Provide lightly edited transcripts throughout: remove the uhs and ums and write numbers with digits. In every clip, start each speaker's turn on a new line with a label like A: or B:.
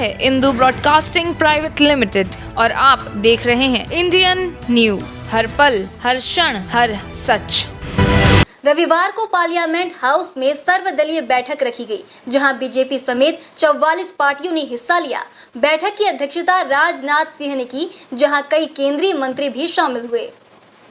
A: है Indu broadcasting private limited और आप देख रहे हैं इंडियन न्यूज, हर पल, हर क्षण, हर सच।
B: रविवार को पार्लियामेंट हाउस में सर्वदलीय बैठक रखी गई, जहां बीजेपी समेत 44 पार्टियों ने हिस्सा लिया। बैठक की अध्यक्षता राजनाथ सिंह ने की, जहां कई केंद्रीय मंत्री भी शामिल हुए।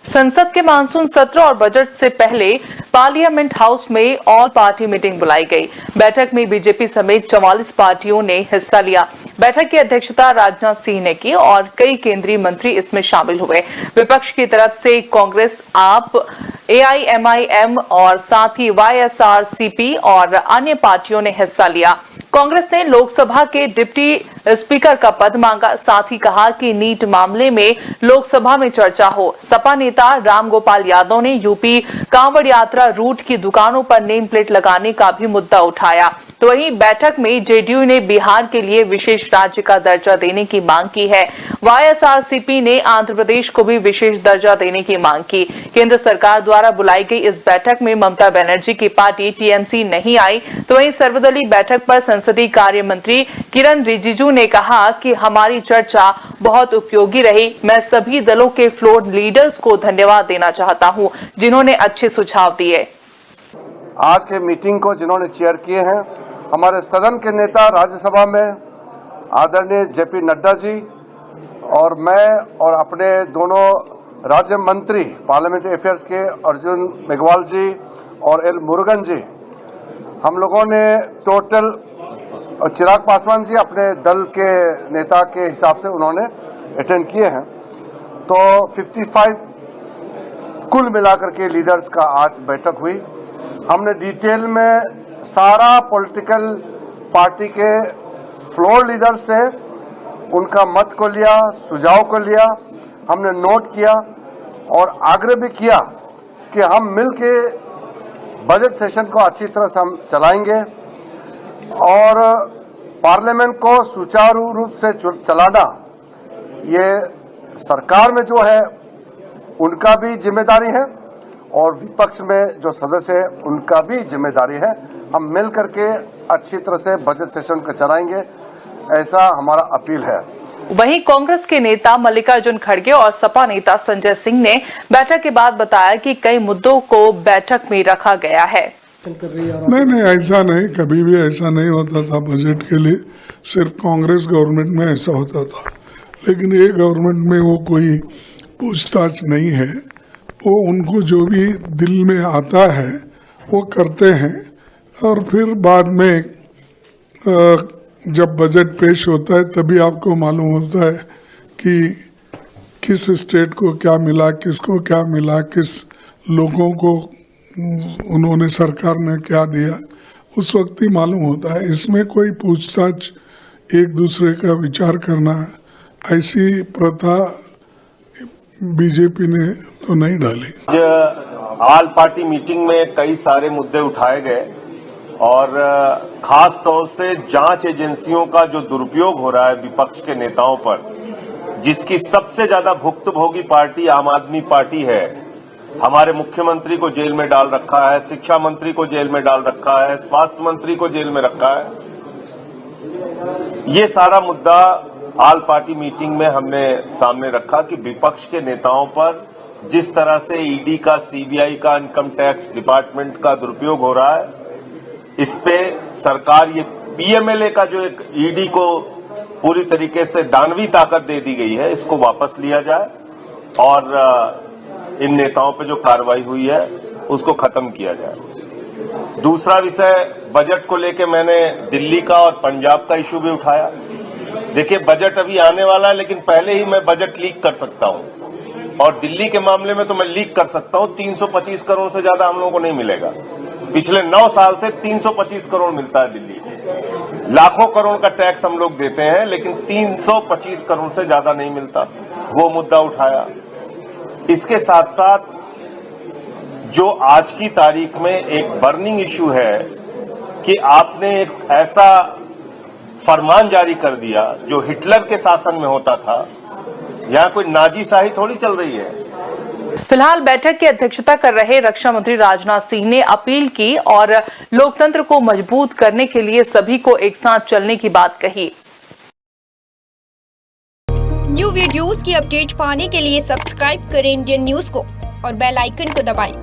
C: संसद के मानसून सत्र और बजट से पहले पार्लियामेंट हाउस में ऑल पार्टी मीटिंग बुलाई गई। बैठक में बीजेपी समेत 44 पार्टियों ने हिस्सा लिया। बैठक की अध्यक्षता राजनाथ सिंह ने की और कई केंद्रीय मंत्री इसमें शामिल हुए। विपक्ष की तरफ से कांग्रेस, आप, AIMIM और साथ ही YSRCP और अन्य पार्टियों ने हिस्सा लिया। कांग्रेस ने लोकसभा के डिप्टी स्पीकर का पद मांगा, साथ ही कहा कि नीट मामले में लोकसभा में चर्चा हो। सपा नेता रामगोपाल यादव ने यूपी कांवड़ यात्रा रूट की दुकानों पर नेम प्लेट लगाने का भी मुद्दा उठाया। तो वहीं बैठक में जेडीयू ने बिहार के लिए विशेष राज्य का दर्जा देने की मांग की है। YSRCP ने आंध्र प्रदेश को भी विशेष दर्जा देने की मांग की। केंद्र सरकार द्वारा बुलाई गई इस बैठक में ममता बनर्जी की पार्टी TMC नहीं आई। तो वहीं सर्वदलीय बैठक पर संसदीय कार्य मंत्री किरण रिजिजू ने कहा कि हमारी चर्चा बहुत उपयोगी रही। मैं सभी दलों के फ्लोर लीडर्स को धन्यवाद देना चाहता हूं, जिन्होंने अच्छे सुझाव दिए।
D: आज के मीटिंग को जिन्होंने चेयर किए हैं, हमारे सदन के नेता राज्यसभा में आदरणीय JP नड्डा जी और मैं और अपने दोनों राज्य मंत्री पार्लियामेंट्री अफेयर्स के अर्जुन मेघवाल जी और L मुरुगन जी, हम लोगों ने टोटल, और चिराग पासवान जी अपने दल के नेता के हिसाब से उन्होंने अटेंड किए हैं, तो 55 कुल मिलाकर के लीडर्स का आज बैठक हुई। हमने डिटेल में सारा पॉलिटिकल पार्टी के फ्लोर लीडर्स से उनका मत को लिया, सुझाव को लिया, हमने नोट किया और आग्रह भी किया कि हम मिलके बजट सेशन को अच्छी तरह से हम चलाएंगे और पार्लियामेंट को सुचारू रूप से चलाना ये सरकार में जो है उनका भी जिम्मेदारी है और विपक्ष में जो सदस्य है उनका भी जिम्मेदारी है। हम मिल करके अच्छी तरह से बजट सेशन को चलाएंगे, ऐसा हमारा अपील है।
C: वहीं कांग्रेस के नेता मल्लिकार्जुन खड़गे और सपा नेता संजय सिंह ने बैठक के बाद बताया कि कई मुद्दों को बैठक में रखा गया है।
E: नहीं, ऐसा नहीं, कभी भी ऐसा नहीं होता था। बजट के लिए सिर्फ कांग्रेस गवर्नमेंट में ऐसा होता था, लेकिन ये गवर्नमेंट में वो कोई पूछताछ नहीं है। वो उनको जो भी दिल में आता है वो करते हैं और फिर बाद में जब बजट पेश होता है तभी आपको मालूम होता है कि किस स्टेट को क्या मिला, किसको क्या मिला, किस लोगों को उन्होंने, सरकार ने क्या दिया, उस वक्त ही मालूम होता है। इसमें कोई पूछताछ, एक दूसरे का विचार करना, ऐसी प्रथा बीजेपी ने तो नहीं डाली।
F: ऑल पार्टी मीटिंग में कई सारे मुद्दे उठाए गए और खास तौर से जांच एजेंसियों का जो दुरुपयोग हो रहा है विपक्ष के नेताओं पर, जिसकी सबसे ज्यादा भुक्तभोगी पार्टी आम आदमी पार्टी है। हमारे मुख्यमंत्री को जेल में डाल रखा है, शिक्षा मंत्री को जेल में डाल रखा है, स्वास्थ्य मंत्री को जेल में रखा है। ये सारा मुद्दा ऑल पार्टी मीटिंग में हमने सामने रखा कि विपक्ष के नेताओं पर जिस तरह से ईडी का, CBI का, इनकम टैक्स डिपार्टमेंट का दुरुपयोग हो रहा है, इस पे सरकार, ये PMLA का जो एक ईडी को पूरी तरीके से दानवी ताकत दे दी गई है, इसको वापस लिया जाए और इन नेताओं पे जो कार्रवाई हुई है उसको खत्म किया जाए। दूसरा विषय, बजट को लेके मैंने दिल्ली का और पंजाब का इशू भी उठाया। देखिए, बजट अभी आने वाला है, लेकिन पहले ही मैं बजट लीक कर सकता हूं और दिल्ली के मामले में तो मैं लीक कर सकता हूं। 325 करोड़ से ज्यादा हम लोगों को नहीं मिलेगा। पिछले 9 साल से 325 करोड़ मिलता है दिल्ली। लाखों करोड़ का टैक्स हम लोग देते हैं, लेकिन 325 करोड़ से ज्यादा नहीं मिलता। वो मुद्दा उठाया। इसके साथ साथ जो आज की तारीख में एक बर्निंग इश्यू है कि आपने एक ऐसा फरमान जारी कर दिया जो हिटलर के शासन में होता था। यहाँ कोई नाजीशाही थोड़ी चल रही है।
C: फिलहाल बैठक की अध्यक्षता कर रहे रक्षा मंत्री राजनाथ सिंह ने अपील की और लोकतंत्र को मजबूत करने के लिए सभी को एक साथ चलने की बात कही।
G: न्यू वीडियोस की अपडेट पाने के लिए सब्सक्राइब करें इंडियन न्यूज को और बेल आइकन को दबाएं।